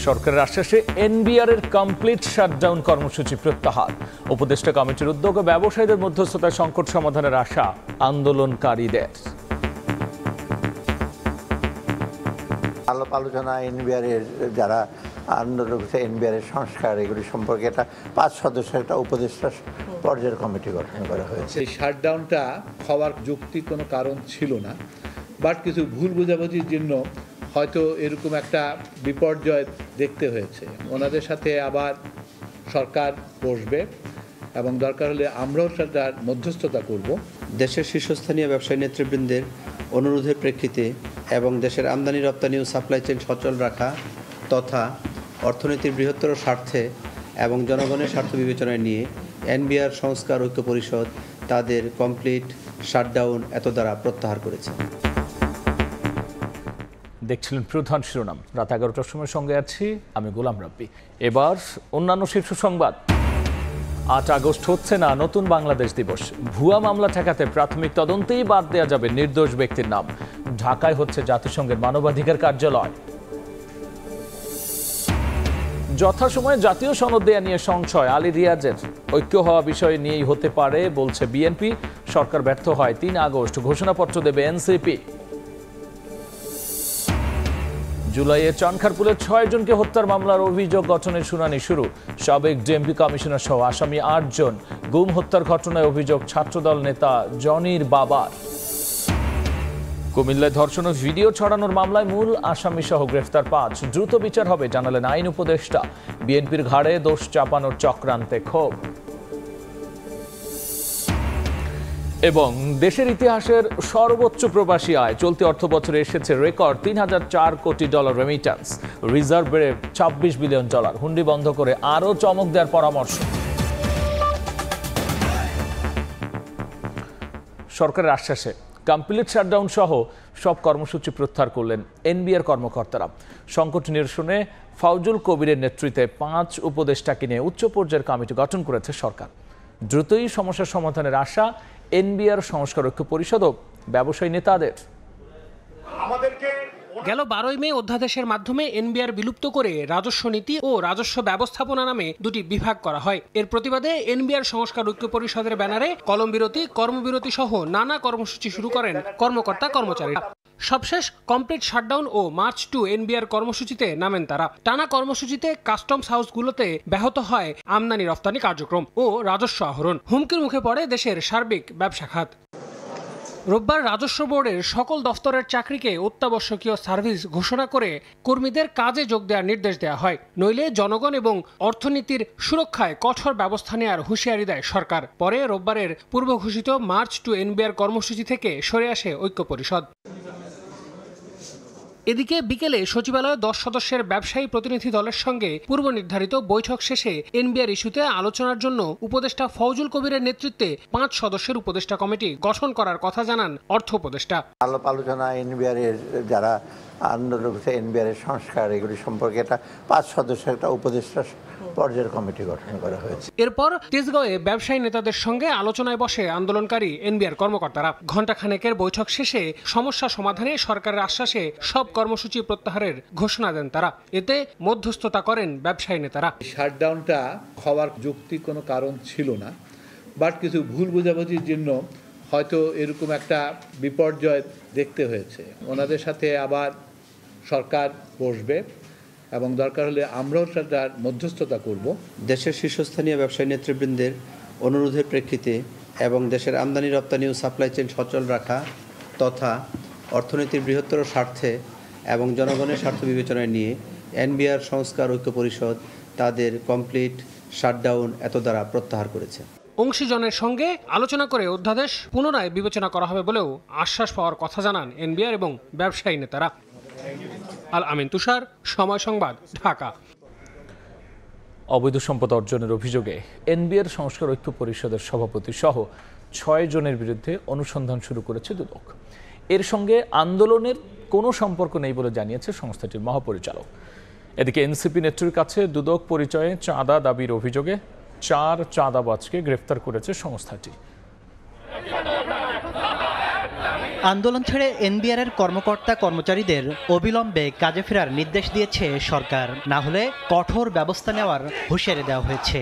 সরকারের আশ্বাসে এনবিআর এর complete shutdown কর্মসূচি প্রত্যাহার। উপদেষ্টা কমিটির উদ্যোগে ব্যবসায়ীদের মধ্যস্থতায় সংকট সমাধানের আশা আন্দোলনকারীদের। আলাপ আলোচনা এনবিআর এর যারা আন্দোলন করছে এনবিআর এর সংস্কার এগুলি সম্পর্কে একটা 5 সদস্যের একটা উপদেষ্টা পর্যায়ের কমিটি গঠন করা হয়েছে। এই শাটডাউনটা হওয়ার যৌক্তিক কোনো কারণ ছিল না, বাট কিছু ভুল বোঝাবুঝির জন্য হয়তো এরকম একটা বিপর্যয় দেখতে হয়েছে। ওনাদের সাথে আবার সরকার বসবে এবং দরকার হলে আমরাও তার মধ্যস্থতা করব। দেশের শীর্ষস্থানীয় ব্যবসায়ী নেতৃবৃন্দের অনুরোধের প্রেক্ষিতে এবং দেশের আমদানি রপ্তানি ও সাপ্লাই চেইন সচল রাখা তথা অর্থনীতির বৃহত্তর স্বার্থে এবং জনগণের স্বার্থ বিবেচনায় নিয়ে এনবিআর সংস্কার ঐক্য পরিষদ তাদের কমপ্লিট শাটডাউন এত দ্বারা প্রত্যাহার করেছে। দেখছিলেন প্রধান শিরোনাম। রাত 11টার সময় সঙ্গে আছি আমি গোলাম রাব্বি। এবার অন্যান্য শীর্ষ সংবাদ। 8 আগস্ট হচ্ছে না নতুন বাংলাদেশ দিবস। ভুয়া মামলা ঠেকাতে প্রাথমিক তদন্তেই বাদ দেওয়া যাবে নির্দোষ ব্যক্তির নাম। ঢাকায় হচ্ছে জাতিসংঘের মানবাধিকার কার্যালয়। যথাসময়ে জাতীয় সনদ দেয়া নিয়ে সংশয় আলী রিয়াজের। ঐক্য হওয়া বিষয় নিয়েই হতে পারে বলছে বিএনপি। সরকার ব্যর্থ হয় 3 আগস্ট ঘোষণাপত্র দেবে এনসিপি। জুলাইয়ে চানখারপুলের 6 জনকে হত্যার মামলার অভিযোগ গঠনের শুনানি শুরু। সাবেক ডিএমপি কমিশনার সহ আসামি 8 জন। গুম হত্যার ঘটনায় অভিযোগ ছাত্রদল নেতা জনির বাবার। কুমিল্লায় ধর্ষণ ও ভিডিও ছড়ানোর মামলায় মূল আসামি সহ গ্রেফতার 5। দ্রুত বিচার হবে জানালেন আইন উপদেষ্টা। বিএনপির ঘাড়ে দোষ চাপানোর চক্রান্তে ক্ষোভ। এবং দেশের ইতিহাসের সর্বোচ্চ প্রবাসী আয় চলতি অর্থবছরে এসেছে রেকর্ড $3004 কোটি রেমিট্যান্স। রিজার্ভ বেড়ে $26 বিলিয়ন। হুন্ডি বন্ধ করে আরও চমক দেওয়ার পরামর্শ। সরকারের আশ্বাসে কমপ্লিট শাটডাউন সহ সব কর্মসূচি প্রত্যাহার করলেন এনবিআর কর্মকর্তারা। সংকট নিরসনে ফাউজুল কবিরের নেতৃত্বে 5 উপদেষ্টাকে নিয়ে উচ্চ পর্যায়ের কমিটি গঠন করেছে সরকার। দ্রুতই সমস্যার সমাধানের আশা এনবিআর সংস্কার ঐক্য পরিষদ ও ব্যবসায়ী নেতাদের। গেল 12 মে অধ্যাদেশের মাধ্যমে এনবিআর বিলুপ্ত করে রাজস্ব নীতি ও রাজস্ব ব্যবস্থাপনা নামে 2টি বিভাগ করা হয়। এর প্রতিবাদে এনবিআর সংস্কার ঐক্য পরিষদের ব্যানারে কলমবিরতি, কর্মবিরতি সহ নানা কর্মসূচি শুরু করেন কর্মকর্তা কর্মচারীরা। সবশেষ কমপ্লিট শাটডাউন ও মার্চ টু এনবিআর কর্মসূচিতে নামেন তারা। টানা কর্মসূচিতে কাস্টমস হাউসগুলোতে ব্যাহত হয় আমদানি রপ্তানি কার্যক্রম ও রাজস্ব আহরণ। হুমকির মুখে পড়ে দেশের সার্বিক ব্যবসা খাত। রোববার রাজস্ব বোর্ডের সকল দফতরের চাকরিকে অত্যাবশ্যকীয় সার্ভিস ঘোষণা করে কর্মীদের কাজে যোগ দেওয়ার নির্দেশ দেওয়া হয়। নইলে জনগণ এবং অর্থনীতির সুরক্ষায় কঠোর ব্যবস্থা নেওয়ার হুঁশিয়ারি দেয় সরকার। পরে রোববারের পূর্ব ঘোষিত মার্চ টু এনবিআর কর্মসূচি থেকে সরে আসে ঐক্য পরিষদ। এদিকে বিকেলে সচিবালয়ে 10 সদস্যের ব্যবসায়ী প্রতিনিধি দলের সঙ্গে পূর্ব নির্ধারিত বৈঠক শেষে এনবিআর ইস্যুতে আলোচনার জন্য উপদেষ্টা ফৌজুল কবিরের নেতৃত্বে 5 সদস্যের উপদেষ্টা কমিটি গঠন করার কথা জানান অর্থ উপদেষ্টা। আলাপ আলোচনা এনবিআর এর যারা আন্দোলন করছে এনবিআর এর সংস্কার এগুলি সম্পর্কে একটা 5 সদস্যের একটা উপদেষ্টা পর্যায়ের কমিটি গঠন করা হয়েছে। এরপর তেজগাঁওয়ে ব্যবসায়ী নেতাদের সঙ্গে আলোচনায় বসে আন্দোলনকারী এনবিআর কর্মকর্তারা। ঘণ্টাখানেকের বৈঠক শেষে সমস্যা সমাধানে সরকারের আশ্বাসে সব কর্মসূচি প্রত্যাহারের ঘোষণা দেন তারা। এতে মধ্যস্থতা করেন ব্যবসায়ী নেতারা। শাটডাউনটা হওয়ার যৌক্তিক কোনো কারণ ছিল না, বাট কিছু ভুল বোঝাবুঝির জন্য হয়তো এরকম একটা বিপর্যয় দেখতে হয়েছে। ওনাদের সাথে আবার সরকার বসবে এবং দরকার হলে আমরাও তার মধ্যস্থতা করব। দেশের শীর্ষস্থানীয় ব্যবসায়ী নেতৃবৃন্দের অনুরোধের প্রেক্ষিতে এবং দেশের আমদানি রপ্তানি ও সাপ্লাই চেইন সচল রাখা তথা অর্থনীতির বৃহত্তর স্বার্থে এবং জনগণের স্বার্থ বিবেচনায় নিয়ে এনবিআর সংস্কার ঐক্য পরিষদ তাদের কমপ্লিট শাটডাউন এত দ্বারা প্রত্যাহার করেছে। অংশীজনের সঙ্গে আলোচনা করে অধ্যাদেশ পুনরায় বিবেচনা করা হবে বলেও আশ্বাস পাওয়ার কথা জানান এনবিআর এবং ব্যবসায়ী নেতারা। আল আমিন তুষার, সময় সংবাদ, ঢাকা। অবৈধ সম্পদ অর্জনের অভিযোগে এনবিআর সংস্কার ঐক্য পরিষদের সভাপতি সহ 6 জনের বিরুদ্ধে অনুসন্ধান শুরু করেছে দুদক। এর সঙ্গে আন্দোলনের কোনো সম্পর্ক নেই বলে জানিয়েছে সংস্থাটির মহাপরিচালক। এদিকে এনসিপি নেত্রীর কাছে দুদক পরিচয়ে চাঁদা দাবির অভিযোগে 4 চাঁদাবাজকে গ্রেফতার করেছে সংস্থাটি। আন্দোলন ছেড়ে এনবিআরের কর্মকর্তা কর্মচারীদের অবিলম্বে কাজে ফেরার নির্দেশ দিয়েছে সরকার, না হলে কঠোর ব্যবস্থা নেওয়ার হুঁশিয়ারি দেওয়া হয়েছে।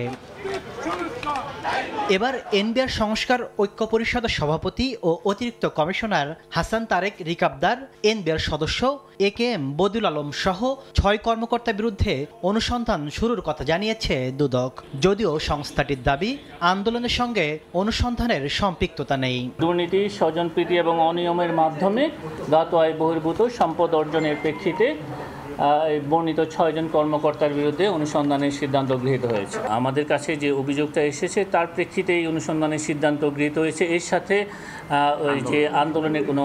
এবার এনবিআর সংস্কার ঐক্য পরিষদের সভাপতি ও অতিরিক্ত কমিশনার হাসান তারেক রিকাবদার, এনবিআর সদস্য AKM বদিউল আলম সহ 6 কর্মকর্তার বিরুদ্ধে অনুসন্ধান শুরুর কথা জানিয়েছে দুদক। যদিও সংস্থাটির দাবি, আন্দোলনের সঙ্গে অনুসন্ধানের সম্পৃক্ততা নেই। দুর্নীতি, স্বজনপ্রীতি এবং অনিয়মের মাধ্যমে জ্ঞাত আয় বহির্ভূত সম্পদ অর্জনের প্রেক্ষিতে বর্ণিত 6 জন কর্মকর্তার বিরুদ্ধে অনুসন্ধানের সিদ্ধান্ত গৃহীত হয়েছে। আমাদের কাছে যে অভিযোগটা এসেছে তার প্রেক্ষিতে এই অনুসন্ধানের সিদ্ধান্ত গৃহীত হয়েছে। এর সাথে ওই যে আন্দোলনের কোনো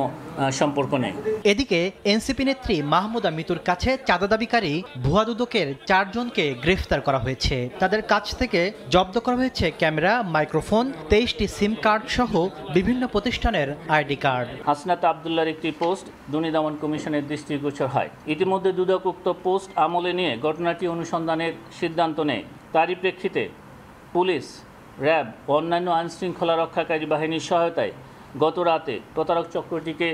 সম্পর্ক নেই। এদিকে এনসিপি নেত্রী মাহমুদা মিতুর কাছে চাঁদা দাবিকারী ভুয়া দুদকের 4 জনকে গ্রেফতার করা হয়েছে। তাদের কাছ থেকে জব্দ করা হয়েছে ক্যামেরা, মাইক্রোফোন, 23টি সিম কার্ড সহ বিভিন্ন প্রতিষ্ঠানের আইডি কার্ড। হাসনাত আবদুল্লাহর একটি পোস্ট দুর্নীতি দমন কমিশনের দৃষ্টিগোচর হয়। ইতিমধ্যে দুদক উক্ত পোস্ট আমলে নিয়ে ঘটনাটি অনুসন্ধানের সিদ্ধান্ত নেয়। তারই প্রেক্ষিতে পুলিশ, র্যাব ও অন্যান্য আইনশৃঙ্খলা রক্ষাকারী বাহিনীর সহায়তায় গত রাতে প্রতারক চক্রটিকে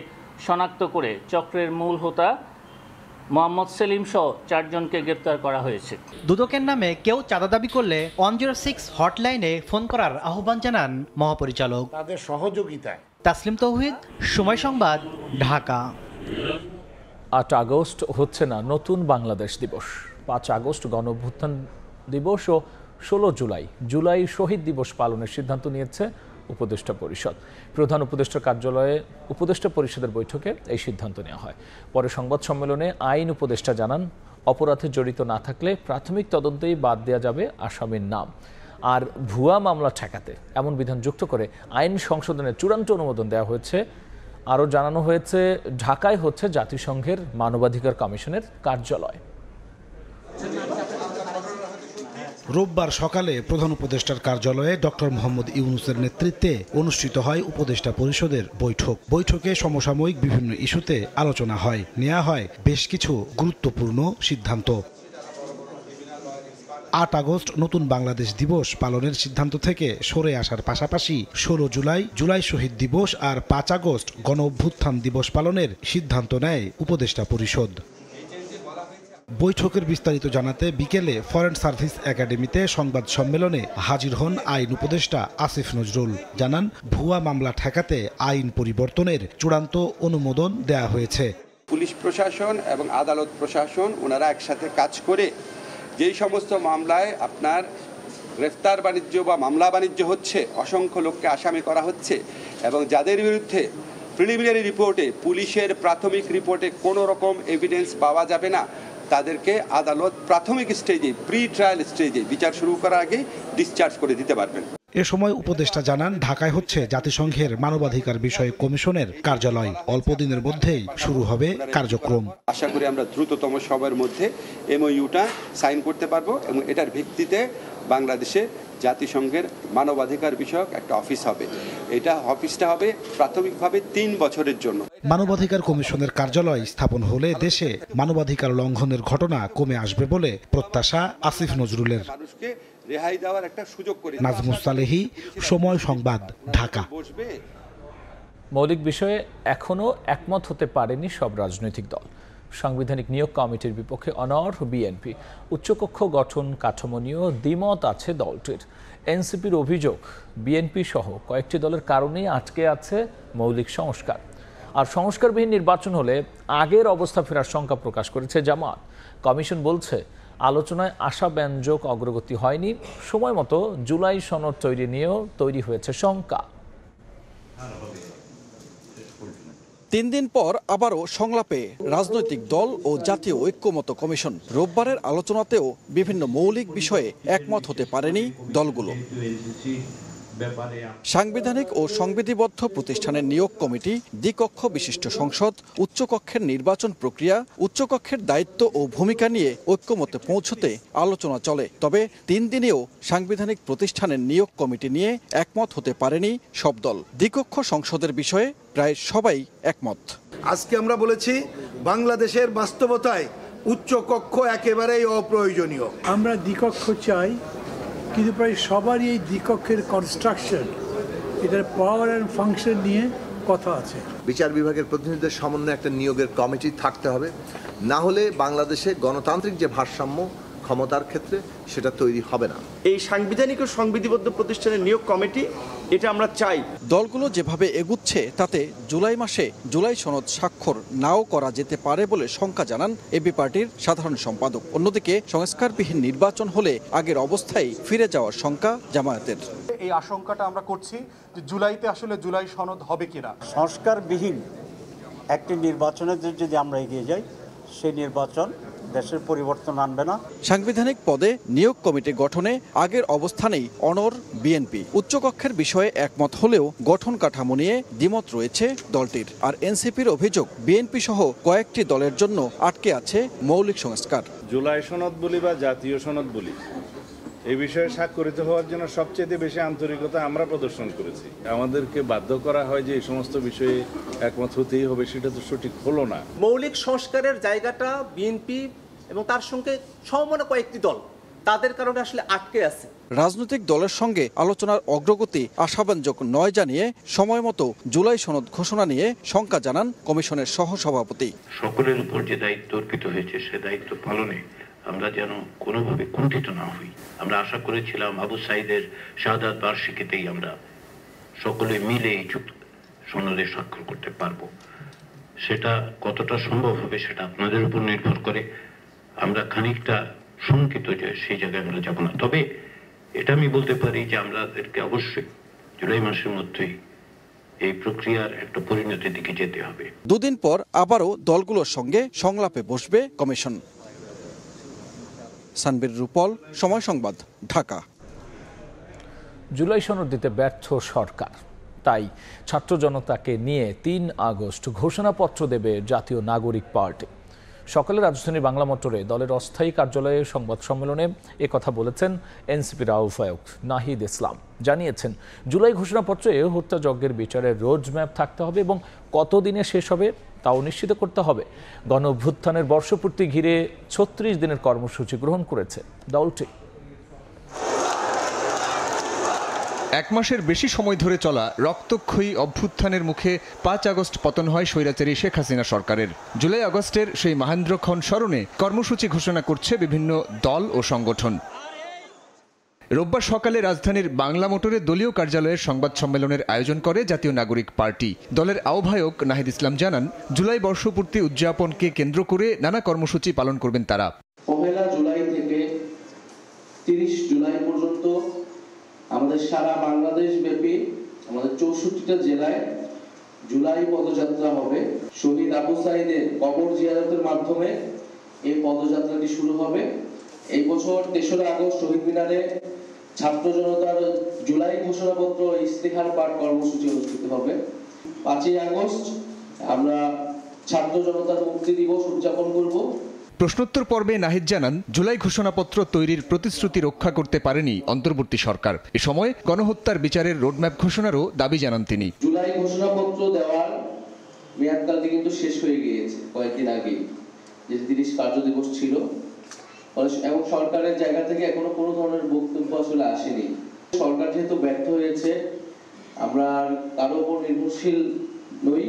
শনাক্ত করে চক্রের মূল হোতা মোহাম্মদ সেলিম সহ 4 জনকে গ্রেপ্তার করা হয়েছে। দুদকের নামে কেউ চাঁদা দাবি করলে 106 হটলাইনে ফোন করার আহ্বান জানান মহাপরিচালক। তাদের সহযোগিতায়। তাসলিম তৌহিদ, সময় সংবাদ, ঢাকা। 8 আগস্ট হচ্ছে না নতুন বাংলাদেশ দিবস। 5 আগস্ট গণঅভ্যুত্থান দিবস ও 16 জুলাই শহীদ দিবস পালনের সিদ্ধান্ত নিয়েছে উপদেষ্টা পরিষদ। প্রধান উপদেষ্টার কার্যালয়ে উপদেষ্টা পরিষদের বৈঠকে এই সিদ্ধান্ত নেওয়া হয়। পরে সংবাদ সম্মেলনে আইন উপদেষ্টা জানান, অপরাধে জড়িত না থাকলে প্রাথমিক তদন্তেই বাদ দেওয়া যাবে আসামির নাম। আর ভুয়া মামলা ঠেকাতে এমন বিধান যুক্ত করে আইন সংশোধনের চূড়ান্ত অনুমোদন দেওয়া হয়েছে। আরও জানানো হয়েছে, ঢাকায় হচ্ছে জাতিসংঘের মানবাধিকার কমিশনের কার্যালয়। রোববার সকালে প্রধান উপদেষ্টার কার্যালয়ে ডক্টর মোহাম্মদ ইউনূসের নেতৃত্বে অনুষ্ঠিত হয় উপদেষ্টা পরিষদের বৈঠক। বৈঠকে সমসাময়িক বিভিন্ন ইস্যুতে আলোচনা হয়, নেওয়া হয় বেশ কিছু গুরুত্বপূর্ণ সিদ্ধান্ত। 8 আগস্ট নতুন বাংলাদেশ দিবস পালনের সিদ্ধান্ত থেকে সরে আসার পাশাপাশি 16 জুলাই শহীদ দিবস আর 5 আগস্ট গণঅভ্যুত্থান দিবস পালনের সিদ্ধান্ত নেয় উপদেষ্টা পরিষদ। বৈঠকের বিস্তারিত জানাতে বিকেলে ফরেন সার্ভিস একাডেমিতে সংবাদ সম্মেলনে হাজির হন আইন উপদেষ্টা আসিফ নজরুল। জানান, ভুয়া মামলা ঠেকাতে আইন পরিবর্তনের চূড়ান্ত অনুমোদন দেয়া হয়েছে। পুলিশ প্রশাসন এবং আদালত প্রশাসন ওনারা একসাথে কাজ করে যেই সমস্ত মামলায় আপনার গ্রেফতার বাণিজ্য বা মামলা বাণিজ্য হচ্ছে, অসংখ্য লোককে আসামি করা হচ্ছে এবং যাদের বিরুদ্ধে প্রিলিমিনারি রিপোর্টে, পুলিশের প্রাথমিক রিপোর্টে কোনো রকম এভিডেন্স পাওয়া যাবে না, তাদেরকে আদালত প্রাথমিক স্টেজে, প্রি ট্রায়াল স্টেজে বিচার শুরু করার আগে ডিসচার্জ করে দিতে পারবেন। এ সময় উপদেষ্টা জানান, ঢাকায় হচ্ছে জাতিসংঘের মানবাধিকার বিষয়ক কমিশনের কার্যালয়। অল্প দিনের মধ্যেই শুরু হবে কার্যক্রম। আশা করি আমরা দ্রুততম সময়ের মধ্যে MOUটা সাইন করতে পারবো এবং এটার ভিত্তিতে বাংলাদেশে জাতিসংঘের মানবাধিকার বিষয়ক একটা অফিস হবে। এটা অফিসটা হবে প্রাথমিকভাবে 3 বছরের জন্য। মানবাধিকার কমিশনের কার্যালয় স্থাপন হলে দেশে মানবাধিকার লঙ্ঘনের ঘটনা কমে আসবে বলে প্রত্যাশা আসিফ নজরুলের। মানুষকে রেহাই দেওয়ার একটা সুযোগ করে। নাজমুস সালেহী, সময় সংবাদ, ঢাকা। মৌলিক বিষয়ে এখনও একমত হতে পারেনি সব রাজনৈতিক দল। সাংবিধানিক নিয়োগ কমিটির বিপক্ষে অনড় বিএনপি। উচ্চকক্ষ গঠন কাঠামো নিয়েও দ্বিমত আছে দলটির। এনসিপির অভিযোগ, বিএনপি সহ কয়েকটি দলের কারণেই আটকে আছে মৌলিক সংস্কার। আর সংস্কারবিহীন নির্বাচন হলে আগের অবস্থা ফেরার শঙ্কা প্রকাশ করেছে জামাত। কমিশন বলছে, আলোচনায় আশাব্যঞ্জক অগ্রগতি হয়নি। সময় মতো জুলাই সনদ তৈরি নিয়েও তৈরি হয়েছে শঙ্কা। 3 দিন পর আবারও সংলাপে রাজনৈতিক দল ও জাতীয় ঐক্যমত্য কমিশন। রোববারের আলোচনাতেও বিভিন্ন মৌলিক বিষয়ে একমত হতে পারেনি দলগুলো। সাংবিধানিক ও সংবিধিবদ্ধ প্রতিষ্ঠানের নিয়োগ কমিটি, দ্বিকক্ষ বিশিষ্ট সংসদ, উচ্চকক্ষের নির্বাচন প্রক্রিয়া, উচ্চকক্ষের দায়িত্ব ও ভূমিকা নিয়ে ঐক্যমতে পৌঁছতে আলোচনা চলে। তবে 3 দিনেও সাংবিধানিক প্রতিষ্ঠানের নিয়োগ কমিটি নিয়ে একমত হতে পারেনি সব দল। দ্বিকক্ষ সংসদের বিষয়ে প্রায় সবাই একমত। আজকে আমরা বলেছি, বাংলাদেশের বাস্তবতায় উচ্চকক্ষ একেবারেই অপ্রয়োজনীয়। আমরা দ্বিকক্ষ চাই, কিন্তু প্রায় সবারই এই দ্বিকক্ষের কনস্ট্রাকশন, এটার পাওয়ার অ্যান্ড ফাংশন নিয়ে কথা আছে। বিচার বিভাগের প্রতিনিধিদের সমন্বয়ে একটা নিয়োগের কমিটি থাকতে হবে, না হলে বাংলাদেশে গণতান্ত্রিক যে ভারসাম্য ক্ষমতার ক্ষেত্রে সেটা তৈরি হবে না। এই সাংবিধানিক ও সংবিধিবদ্ধ প্রতিষ্ঠানের নিয়োগ কমিটি, এটা আমরা চাই। দলগুলো যেভাবে এগুচ্ছে তাতে জুলাই মাসে জুলাই সনদ স্বাক্ষর নাও করা যেতে পারে বলে শঙ্কা জানান এবি পার্টির সাধারণ সম্পাদক। অন্যদিকে সংস্কারবিহীন নির্বাচন হলে আগের অবস্থায় ফিরে যাওয়ার শঙ্কা জামায়াতের। এই আশঙ্কাটা আমরা করছি যে জুলাইতে আসলে জুলাই সনদ হবে কিনা। সংস্কারবিহীন একটি নির্বাচনে যদি আমরা এগিয়ে যাই, সেই নির্বাচন দেশের পরিবর্তন আনবে না। সাংবিধানিক পদে নিয়োগ কমিটি গঠনে আগের অবস্থানেই অনড় বিএনপি। উচ্চকক্ষের বিষয়ে একমত হলেও গঠন কাঠামো নিয়ে দ্বিমত রয়েছে দলটির। আর এনসিপির অভিযোগ বিএনপি সহ কয়েকটি দলের জন্য আটকে আছে মৌলিক সংস্কার। জুলাই সনদ বলি বা জাতীয় সনদ বলি, এই বিষয়ে স্বাক্ষরিত হওয়ার জন্য সবচেয়ে বেশি আন্তরিকতা আমরা প্রদর্শন করেছি। আমাদেরকে বাধ্য করা হয় যে এই সমস্ত বিষয়ে একমত হতেই হবে, সেটা তো সঠিক হলো না। মৌলিক সংস্কারের জায়গাটা বিএনপি এবং তার সঙ্গে সমমনা কয়েকটি দল, তাদের কারণে আসলে আটকে আছে। রাজনৈতিক দলের সঙ্গে আলোচনার অগ্রগতি আশাব্যঞ্জক নয় জানিয়ে সময় মতো জুলাই সনদ ঘোষণা নিয়ে শঙ্কা জানান কমিশনের সহসভাপতি। সকলের উপর যে দায়িত্ব অর্পিত হয়েছে সে দায়িত্ব পালনে আমরা যেন কোনোভাবে কুণ্ঠিত না হই। আমরা আশা করেছিলাম আবু সাঈদের শাহাদাত বার্ষিকীতেই আমরা সকলে মিলে এই সনদে স্বাক্ষর করতে পারবো। সেটা কতটা সম্ভব হবে সেটা আপনাদের উপর নির্ভর করে। আমরা খানিকটা শঙ্কিত যে সেই জায়গায় আমরা যাব না। তবে এটা আমি বলতে পারি যে আমাদেরকে অবশ্যই জুলাই মাসের মধ্যেই এই প্রক্রিয়ার একটা পরিণতির দিকে যেতে হবে। দুদিন পর আবারও দলগুলোর সঙ্গে সংলাপে বসবে কমিশন। সানবীর রূপল, সময় সংবাদ, ঢাকা। জুলাই সনদ দিতে ব্যর্থ সরকার, তাই ছাত্র জনতাকে নিয়ে ৩ আগস্ট ঘোষণাপত্র দেবে জাতীয় নাগরিক পার্টি। সকালে রাজধানীর বাংলা মোটরে দলের অস্থায়ী কার্যালয়ে সংবাদ সম্মেলনে একথা বলেছেন এনসিপির আহ্বায়ক নাহিদ ইসলাম। জানিয়েছেন জুলাই ঘোষণাপত্রে হত্যাযজ্ঞের বিচারের রোডম্যাপ থাকতে হবে এবং কতদিনে শেষ হবে তাও নিশ্চিত করতে হবে। গণ অভ্যুত্থানের বর্ষপূর্তি ঘিরে ৩৬ দিনের কর্মসূচি গ্রহণ করেছে দলটি। এক মাসের বেশি সময় ধরে চলা রক্তক্ষয়ী অভ্যুত্থানের মুখে ৫ আগস্ট পতন হয় স্বৈরাচারী শেখ হাসিনা সরকারের। জুলাই আগস্টের সেই মহেন্দ্রক্ষণ স্মরণে কর্মসূচি ঘোষণা করছে বিভিন্ন দল ও সংগঠন। রোববার সকালে রাজধানীর বাংলা মোটরে দলীয় কার্যালয়ের সংবাদ সম্মেলনের আয়োজন করে জাতীয় নাগরিক পার্টি। দলের আহ্বায়ক নাহিদ ইসলাম জানান, জুলাই বর্ষপূর্তি উদযাপনকে কেন্দ্র করে নানা কর্মসূচি পালন করবেন তারা। ১ জুলাই থেকে ৩০ জুলাই পর্যন্ত আমাদের সারা বাংলাদেশ ব্যাপী আমাদের ৬৪টা জেলায় জুলাই পদযাত্রা হবে। শহীদ আবু সাঈদের কবর জিয়ারতের মাধ্যমে এই পদযাত্রাটি শুরু হবে। এই বছর ৩রা আগস্ট শহীদ মিনারে ছাত্র জনতার জুলাই ঘোষণাপত্র ইস্তেহার পাঠ কর্মসূচি অনুষ্ঠিত হবে। ৫ই আগস্ট আমরা ছাত্র জনতার মুক্তি দিবস উদযাপন করব। প্রশ্নোত্তর পর্বে নাহিদ জানান, জুলাই ঘোষণাপত্র তৈরির প্রতিশ্রুতি রক্ষা করতে পারেনি অন্তর্বর্তী সরকার। এ সময় গণহত্যার বিচারের রোডম্যাপ ঘোষণারও দাবি জানান তিনি। জুলাই ঘোষণাপত্র দেওয়ার মেয়াদকালটি কিন্তু শেষ হয়ে গিয়েছে কয়েকদিন আগে, যে ৩০ কার্যদিবস ছিল, এবং সরকারের জায়গা থেকে এখনো কোনো ধরনের বক্তব্য আসলে আসেনি। সরকার যেহেতু ব্যর্থ হয়েছে, আমরা কারো উপর নির্ভরশীল নই।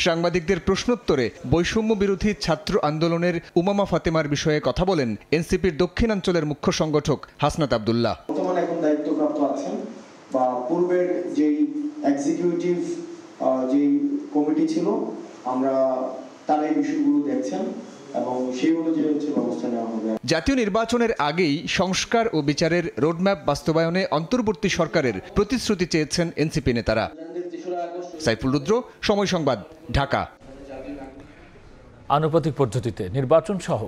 সাংবাদিকদের প্রশ্নোত্তরে বৈষম্য বিরোধী ছাত্র আন্দোলনের উমামা ফাতেমার বিষয়ে কথা বলেন এনসিপির দক্ষিণাঞ্চলের মুখ্য সংগঠক হাসনাত আব্দুল্লাহ। বর্তমানে এখন দায়িত্বপ্রাপ্ত আছেন বা পূর্বের যেই এক্সিকিউটিভ যেই কমিটি ছিল, আমরা তার এই বিষয়গুলো দেখছেন এবং সেই অনুযায়ী ব্যবস্থা নেওয়া হবে। জাতীয় নির্বাচনের আগেই সংস্কার ও বিচারের রোডম্যাপ বাস্তবায়নে অন্তর্বর্তী সরকারের প্রতিশ্রুতি চেয়েছেন এনসিপি নেতারা। সাইফুল রুদ্র, সময় সংবাদ, ঢাকা। আনুপাতিক পদ্ধতিতে নির্বাচন সহ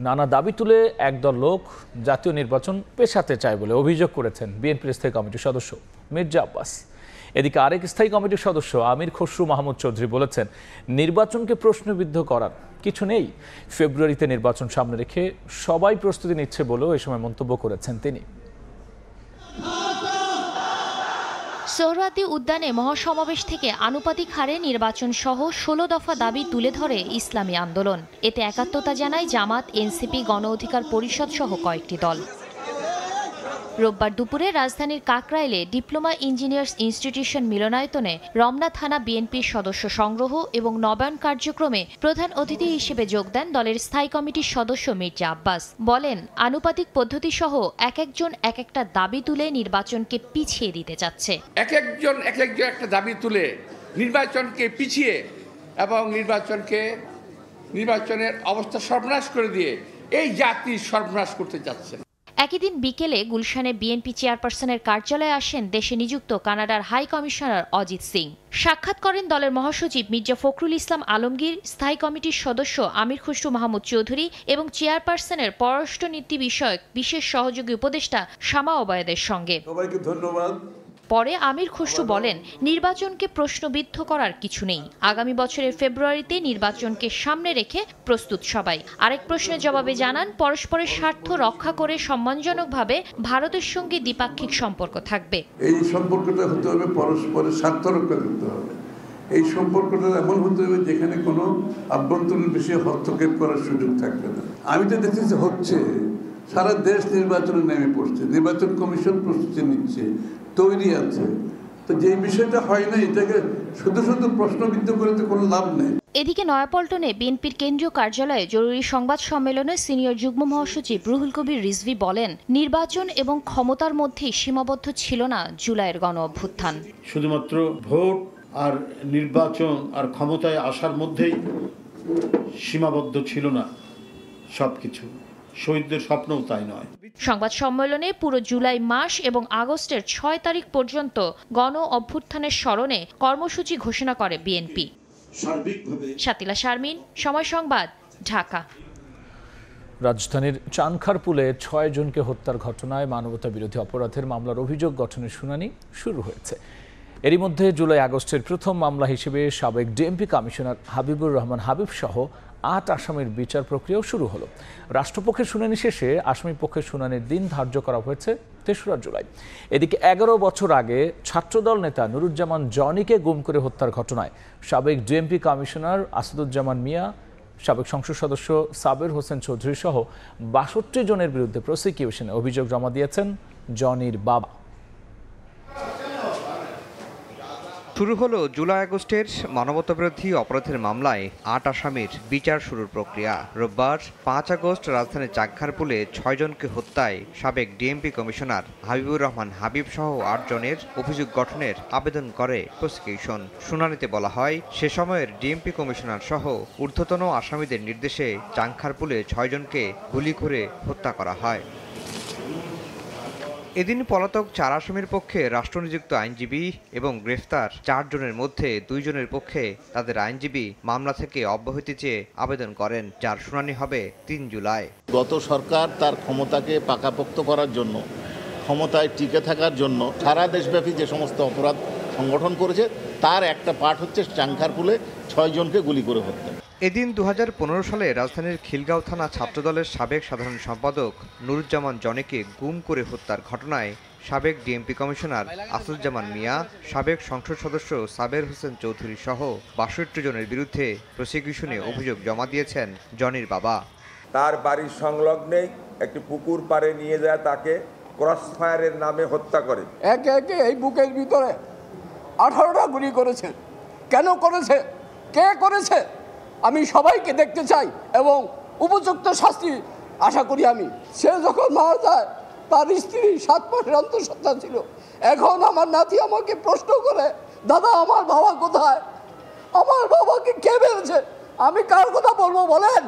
নানা দাবি তুলে একদল লোক জাতীয় নির্বাচন পেছাতে চায় বলে অভিযোগ করেছেন বিএনপির স্থায়ী কমিটির সদস্য মির্জা আব্বাস। এদিকে আরেক স্থায়ী কমিটির সদস্য আমির খসরু মাহমুদ চৌধুরী বলেছেন, নির্বাচনকে প্রশ্নবিদ্ধ করার কিছু নেই। ফেব্রুয়ারিতে নির্বাচন সামনে রেখে সবাই প্রস্তুতি নিচ্ছে বলেও এ সময় মন্তব্য করেছেন তিনি। সোহরাওয়ার্দী উদ্যানে মহাসমাবেশ থেকে আনুপাতিক হারে নির্বাচন সহ ১৬ দফা দাবি তুলে ধরে ইসলামী আন্দোলন। এতে একাত্মতা জানায় জামাত, এনসিপি, গণ অধিকার পরিষদ সহ কয়েকটি দল। রোববার দুপুরে রাজধানীর কাকরাইলে ডিপ্লোমা ইঞ্জিনিয়ার্স ইনস্টিটিউশন মিলনায়তনে রমনা থানা বিএনপির সদস্য সংগ্রহ এবং নবায়ন কার্যক্রমে প্রধান অতিথি হিসেবে যোগ দেন দলের স্থায়ী কমিটির সদস্য মির্জা আব্বাস। বলেন, আনুপাতিক পদ্ধতি সহ এক একজন এক একটা দাবি তুলে নির্বাচনকে পিছিয়ে দিতে চাচ্ছে। এক একজন একটা দাবি তুলে নির্বাচনকে পিছিয়ে এবং নির্বাচনের অবস্থা সর্বনাশ করে দিয়ে এই জাতি সর্বনাশ করতে যাচ্ছে। একই দিন বিকেলে গুলশানে বিএনপি চেয়ারপারসনের কার্যালয়ে আসেন দেশে নিযুক্ত কানাডার হাই কমিশনার অজিত সিং। সাক্ষাৎ করেন দলের মহাসচিব মির্জা ফখরুল ইসলাম আলমগীর, স্থায়ী কমিটির সদস্য আমির খুসরু মাহমুদ চৌধুরী এবং চেয়ারপারসনের পররাষ্ট্রনীতি বিষয়ক বিশেষ সহযোগী উপদেষ্টা শামা ওবায়েদের সঙ্গে। সবাইকে ধন্যবাদ। পরে আমির খুসরু বলেন, নির্বাচনকে প্রশ্নবিদ্ধ করার কিছু নেই। আগামী বছরের ফেব্রুয়ারিতে নির্বাচনকে সামনে রেখে প্রস্তুত সবাই। আরেক প্রশ্নের জবাবে জানান, পরস্পরের স্বার্থ রক্ষা করে সম্মানজনকভাবে ভারতের সঙ্গে দ্বিপাক্ষিক সম্পর্ক থাকবে। এই সম্পর্কটা হতে হবে পরস্পরের স্বার্থ রক্ষা করতে হবে। এই সম্পর্কটা এমন হতে হবে যেখানে কোনো আভ্যন্তরীণ বিষয়ে হস্তক্ষেপ করার সুযোগ থাকবে না। আমি তো দেখতেছি হচ্ছে সারা দেশ নির্বাচনে নেমে পড়ছে, নির্বাচন কমিশন প্রস্তুতি নিচ্ছে, তৈরি আছে। তো যে বিষয়টা হয় না, এটাকে শুধু প্রশ্নবিদ্ধ করে তো কোনো লাভ নেই। এদিকে নয়াপল্টনে বিএনপির কেন্দ্রীয় কার্যালয়ে জরুরি সংবাদ সম্মেলনে সিনিয়র যুগ্ম মহাসচিব রুহুল কবির রিজভী বলেন, নির্বাচন এবং ক্ষমতার মধ্যেই সীমাবদ্ধ ছিল না জুলাইয়ের গণ অভ্যুত্থান। শুধুমাত্র ভোট আর নির্বাচন আর ক্ষমতায় আসার মধ্যেই সীমাবদ্ধ ছিল না সবকিছু। শহীদদের স্বপ্নও তাই নয়। সংবাদ সম্মেলনে পুরো জুলাই মাস এবং আগস্টের 6 তারিখ পর্যন্ত গণ অভ্যুত্থানের স্মরণে কর্মসূচি ঘোষণা করে বিএনপি। শাতিলা শারমিন, সময় সংবাদ, ঢাকা। রাজধানীর চানখারপুলে 6 জনকে হত্যার ঘটনায় মানবতা বিরোধী অপরাধের মামলার অভিযোগ গঠনের শুনানি শুরু হয়েছে। এরই মধ্যে জুলাই আগস্টের প্রথম মামলা হিসেবে সাবেক ডিএমপি কমিশনার হাবিবুর রহমান হাবিব সহ 8 আসামির বিচার প্রক্রিয়াও শুরু হলো। রাষ্ট্রপক্ষের শুনানি শেষে আসামি পক্ষের শুনানির দিন ধার্য করা হয়েছে 3রা জুলাই। এদিকে 11 বছর আগে ছাত্রদল নেতা নুরুজ্জামান জনিকে গুম করে হত্যার ঘটনায় সাবেক ডিএমপি কমিশনার আসাদুজ্জামান মিয়া, সাবেক সংসদ সদস্য সাবের হোসেন চৌধুরী সহ 62 জনের বিরুদ্ধে প্রসিকিউশনে অভিযোগ জমা দিয়েছেন জনির বাবা। শুরু হলো জুলাই আগস্টের মানবতাবিরোধী অপরাধের মামলায় 8 আসামির বিচার শুরুর প্রক্রিয়া। রোববার 5 আগস্ট রাজধানীর চানখারপুলে 6 জনকে হত্যায় সাবেক ডিএমপি কমিশনার হাবিবুর রহমান হাবিব সহ 8 জনের অভিযোগ গঠনের আবেদন করে প্রসিকিউশন। শুনানিতে বলা হয়, সে সময়ের ডিএমপি কমিশনার সহ ঊর্ধ্বতন আসামিদের নির্দেশে চানখারপুলে 6 জনকে গুলি করে হত্যা করা হয়। এদিন পলাতক 4 আসামির পক্ষে রাষ্ট্রনিযুক্ত আইনজীবী এবং গ্রেফতার 4 জনের মধ্যে 2 জনের পক্ষে তাদের আইনজীবী মামলা থেকে অব্যাহতি চেয়ে আবেদন করেন, যার শুনানি হবে 3 জুলাই। গত সরকার তার ক্ষমতাকে পাকাপোক্ত করার জন্য, ক্ষমতায় টিকে থাকার জন্য সারা দেশব্যাপী যে সমস্ত অপরাধ সংগঠন করেছে তার একটা পার্ট হচ্ছে চানখারপুলে 6 জনকে গুলি করে হত্যা। এদিন 2015 সালে রাজধানীর খিলগাঁও থানা ছাত্রদলের সাবেক সাধারণ সম্পাদক নুরুজ্জামান জনিকে গুম করে হত্যার ঘটনায় সাবেক ডিএমপি কমিশনার আসাদুজ্জামান মিয়া, সাবেক সংসদ সদস্য সাবের হোসেন চৌধুরী সহ 62 জনের বিরুদ্ধে প্রসিকিউশনে অভিযোগ জমা দিয়েছেন জনির বাবা। তার বাড়ির সংলগ্নেই একটি পুকুর পাড়ে নিয়ে যায় তাকে ক্রসফায়ারের নামে হত্যা করে। একে একে এই বুকের ভিতরে 18টা গুলি করেছে। কেন করেছে, কে করেছে, আমি সবাইকে দেখতে চাই এবং উপযুক্ত শাস্তি আশা করি আমি। সে যখন মারা যায় তার স্ত্রী 7 মাসের অন্তঃসত্ত্বা ছিল। এখন আমার নাতি আমাকে প্রশ্ন করে, দাদা আমার বাবা কোথায়, আমার বাবাকে কে মেরেছে, আমি কার কথা বলবো বলেন।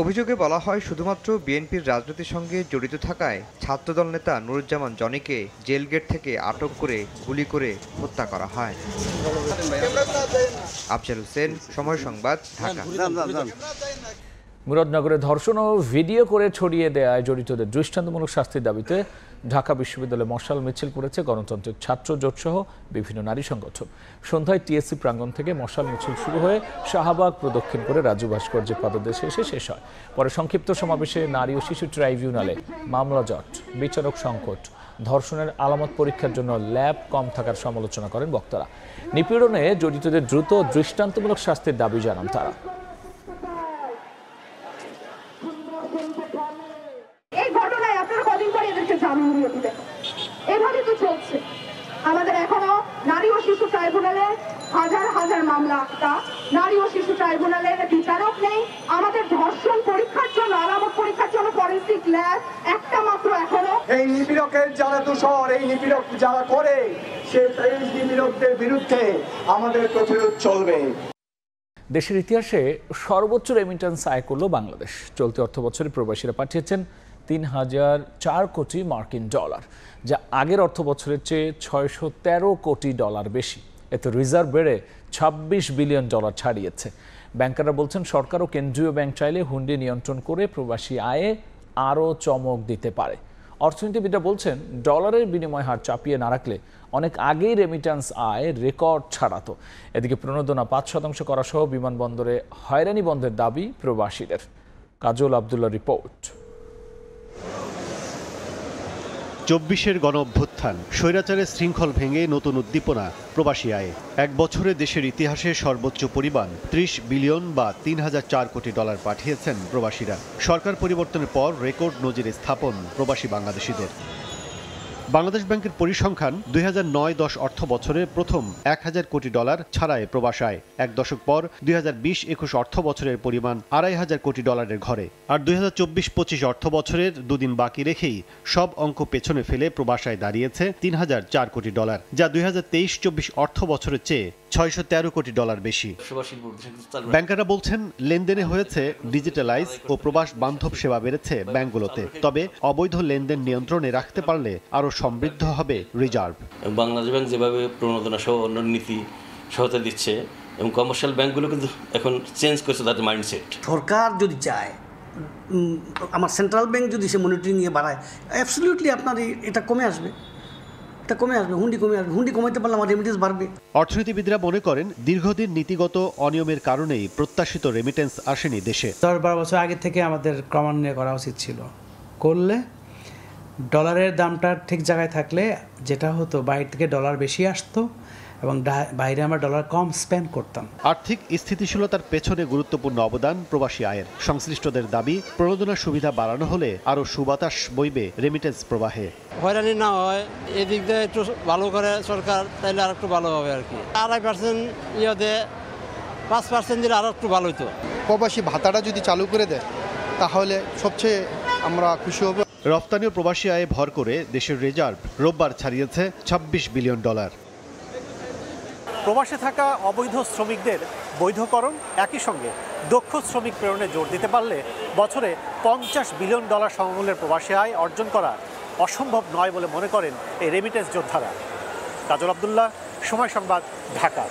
অভিযোগে বলা হয়, শুধুমাত্র বিএনপির রাজনীতির সঙ্গে জড়িত থাকায় ছাত্রদল নেতা নুরুজ্জামান জনিকে জেল গেট থেকে আটক করে গুলি করে হত্যা করা হয়। আফজাল হোসেন, সময় সংবাদ, ঢাকা। মুরাদনগরে ধর্ষণ ও ভিডিও করে ছড়িয়ে দেওয়ায় জড়িতদের দৃষ্টান্তমূলক শাস্তির দাবিতে ঢাকা বিশ্ববিদ্যালয়ে মশাল মিছিল করেছে গণতান্ত্রিক ছাত্র জোট সহ বিভিন্ন নারী সংগঠন। সন্ধ্যায় টিএসসি প্রাঙ্গণ থেকে মশাল মিছিল শুরু হয়ে শাহবাগ প্রদক্ষিণ করে রাজু ভাস্কর্যের পাদদেশে এসে শেষ হয়। পরে সংক্ষিপ্ত সমাবেশে নারী ও শিশু ট্রাইব্যুনালে মামলা জট, বিচারক সংকট, ধর্ষণের আলামত পরীক্ষার জন্য ল্যাব কম থাকার সমালোচনা করেন বক্তারা। নিপীড়নে জড়িতদের দ্রুত দৃষ্টান্তমূলক শাস্তির দাবি জানান তারা। এই ঘটনায় আপনারা কদিন পরে এদেরকে জামিন দিয়ে দিবেন? এভাবে তো চলছে। আমাদের এখনো নারী ও শিশু ট্রাইব্যুনালে হাজার হাজার মামলা, নারী ও শিশু ট্রাইব্যুনালের বিচারক নেই। আমাদের ধর্ষণ পরীক্ষার জন্য, আলামত পরীক্ষার জন্য ফরেনসিক ল্যাব একটা মাত্র এখনো। এই নিপীড়কের যারা দোষর, এই নিপীড়ক যারা করে, সেই নিপীড়কদের বিরুদ্ধে আমাদের প্রতিরোধ চলবে। দেশের ইতিহাসে সর্বোচ্চ রেমিটেন্স আয় করল বাংলাদেশ। চলতি অর্থবছরে প্রবাসীরা পাঠিয়েছেন ৩,০০৪ কোটি মার্কিন ডলার, যা আগের অর্থবছরের চেয়ে ৬১৩ কোটি ডলার বেশি। এতে রিজার্ভ বেড়ে ২৬ বিলিয়ন ডলার ছাড়িয়েছে। ব্যাংকাররা বলছেন সরকার ও কেন্দ্রীয় ব্যাংক চাইলে হুন্ডি নিয়ন্ত্রণ করে প্রবাসী আয়ে আরও চমক দিতে পারে। অর্থনীতিবিদরা বলছেন ডলারের বিনিময় হার চাপিয়ে না রাখলে অনেক আগেই রেমিট্যান্স আয় রেকর্ড ছাড়াতো। এদিকে প্রণোদনা ৫% করা সহ বিমানবন্দরে হয়রানি বন্ধের দাবি প্রবাসীদের। কাজল আব্দুল্লাহ রিপোর্ট। ২৪-এর গণঅভ্যুত্থান, স্বৈরাচারের শৃঙ্খল ভেঙে নতুন উদ্দীপনা প্রবাসী আয়ে। এক বছরে দেশের ইতিহাসে সর্বোচ্চ পরিমাণ ৩০ বিলিয়ন বা ৩,০০৪ কোটি ডলার পাঠিয়েছেন প্রবাসীরা। সরকার পরিবর্তনের পর রেকর্ড নজির স্থাপন প্রবাসী বাংলাদেশিদের। বাংলাদেশ ব্যাংকের পরিসংখ্যান ২০০৯-১০ অর্থ বছরে প্রথম ১,০০০ কোটি ডলার ছাড়ায় প্রবাস আয়। এক দশক পর ২০২০-২১ অর্থ বছরের পরিমাণ ২৫০০ কোটি ডলারের ঘরে। আর ২০২৪-২৫ অর্থ বছরের দুদিন বাকি রেখেই সব অঙ্ক পেছনে ফেলে প্রবাস আয় দাঁড়িয়েছে ৩,০০৪ কোটি ডলার, যা ২০২৩-২৪ অর্থ বছরের চেয়ে ৬১৩ কোটি ডলার বেশি। ব্যাংকাররা বলছেন লেনদেনে হয়েছে ডিজিটালাইজ ও প্রবাস বান্ধব সেবা বেড়েছে ব্যাংকগুলোতে। তবে অবৈধ লেনদেন নিয়ন্ত্রণে রাখতে পারলে আরও সমৃদ্ধ হবে রিজার্ভ। বাংলাদেশ ব্যাংক যেভাবে প্রণোদনা সহ অন্য নীতি সহায়তা দিচ্ছে এবং কমার্শিয়াল ব্যাংকগুলো কিন্তু এখন চেঞ্জ করেছে তাদের মাইন্ডসেট। সরকার যদি চায়, আমার সেন্ট্রাল ব্যাংক যদি সে মনিটরিং নিয়ে বাড়ায়, অ্যাবসলিউটলি আপনার এটা কমে আসবে। এটা কমে আসবে, হুন্ডি কমে আসবে। হুন্ডি কমাইতে পারলে আমার রেমিটেন্স বাড়বে। অর্থনীতিবিদরা মনে করেন দীর্ঘদিন নীতিগত অনিয়মের কারণেই প্রত্যাশিত রেমিটেন্স আসেনি দেশে। ১০-১২ বছর আগে থেকে আমাদের ক্রমান্বয়ে করা উচিত ছিল। করলে ডলারের দামটা ঠিক জায়গায় থাকলে যেটা হতো, বাইরে থেকে ডলার বেশি আসতো এবং বাইরে আমরা ডলার কম স্পেন্ড করতাম। আর্থিক স্থিতিশীলতার পেছনে গুরুত্বপূর্ণ অবদান প্রবাসী আয়ের। সংশ্লিষ্টদের দাবি, প্রণোদনা সুবিধা বাড়ানো হলে আরও সুবাতাস বইবে রেমিটেন্স প্রবাহে। হয়রানি না হয় এদিক দিয়ে একটু ভালো করে সরকার, তাইলে আর একটু ভালো হবে আর কি। ২.৫% ইয়েতে 5% দিলে আর একটু ভালো হতো। প্রবাসী ভাতাটা যদি চালু করে দেয় তাহলে সবচেয়ে আমরা খুশি হব। রপ্তানি ও প্রবাসী আয়ে ভর করে দেশের রিজার্ভ রোববার ছাড়িয়েছে ২৬ বিলিয়ন ডলার। প্রবাসে থাকা অবৈধ শ্রমিকদের বৈধকরণ, একই সঙ্গে দক্ষ শ্রমিক প্রেরণে জোর দিতে পারলে বছরে ৫০ বিলিয়ন ডলার সমমূল্যের প্রবাসী আয় অর্জন করা অসম্ভব নয় বলে মনে করেন এই রেমিটেন্স যোদ্ধারা। কাজল আব্দুল্লাহ, সময় সংবাদ, ঢাকা।